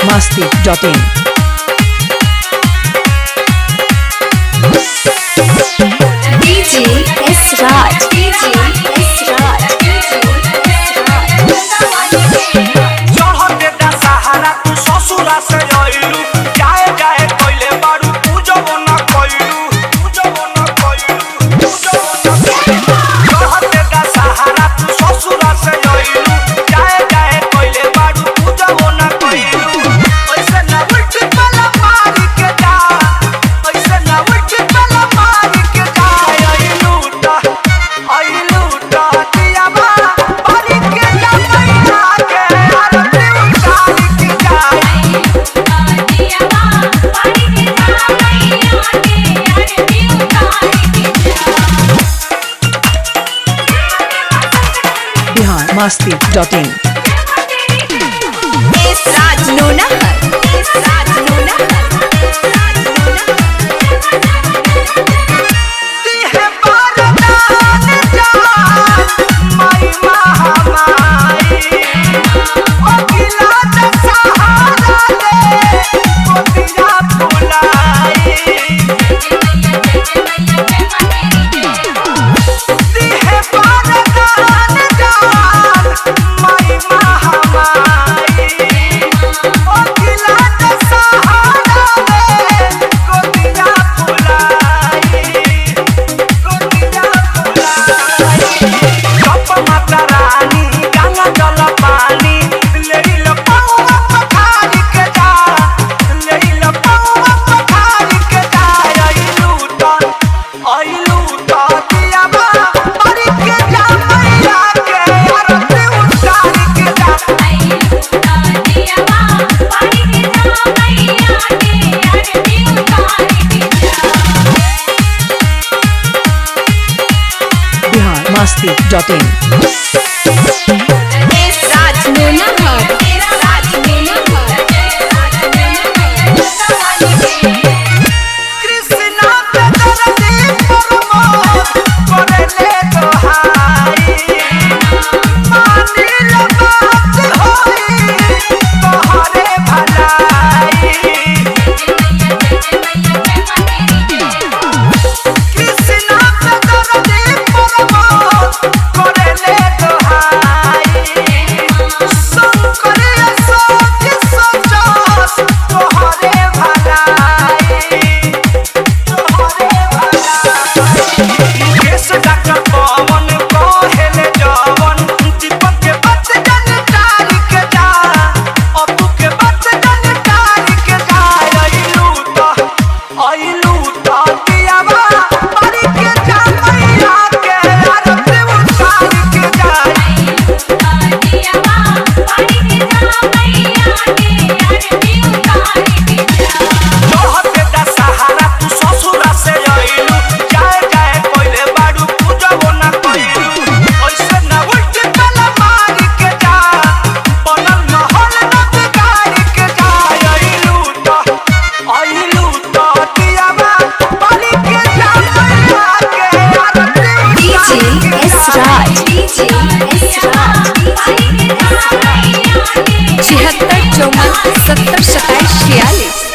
biharmasti.in DJ S Raj. DJ S Raj. चढ़ते दा सहारा तू ससुरा से आइलू जाए जाए कइले बारू पूजो न कइलू चढ़ते दा सहारा तू ससुरा से आइलू जाए जाए कइले बारू पूजो न कइलू ऐसे ना उठ पला मार के जा ऐसे ना उठ पला मार के जा आइलू ता दिया बा पानी के जा मैया के आरती उतार के जाए biharmasti.in S Raj Nonahar. S Raj Nonahar. है बरदान जान माई महामाई अखिला द सहारा दे गोदिया फुलाई है बरदान जान माई महामाई अखिला द सहारा दे गोदिया फुलाई कप माता रानी गंगा जल पानी लेइल पौवा पखारी के जा लेइल पौवा पखारी के जा आइलू तो दिया बा परी के जा मैया के आरती उतार के जा biharmasti.in S Raj Nonahar. S Raj Nonahar. Krishna पे दर्दी प्रमोद करले दोहाई मानी लो बात होई तोहरे भलाई कृष्णा पे दर्दी प्रमोद करले दोहाई शंकर सोच सोचस तोहरे भलाई केस डॉक्टर पवन कहेले जवन दीपक के बात जन तारी के जा अबू के बात जन तारी के जा आइलू तो दिया बा परी के जा मैया के आरती उतार के जा चढ़ते दा सहारा तू ससुरा से आइलू जाए जाए कइले बारू पूजो न कइलू ऐसे ना उठ पला मार के जा बनल महल न बिगाड़ के जा आइलू तो दिया बा परी के जा मैया के आरती DJ S Raj. DJ S Raj. 76 54 70 27 46.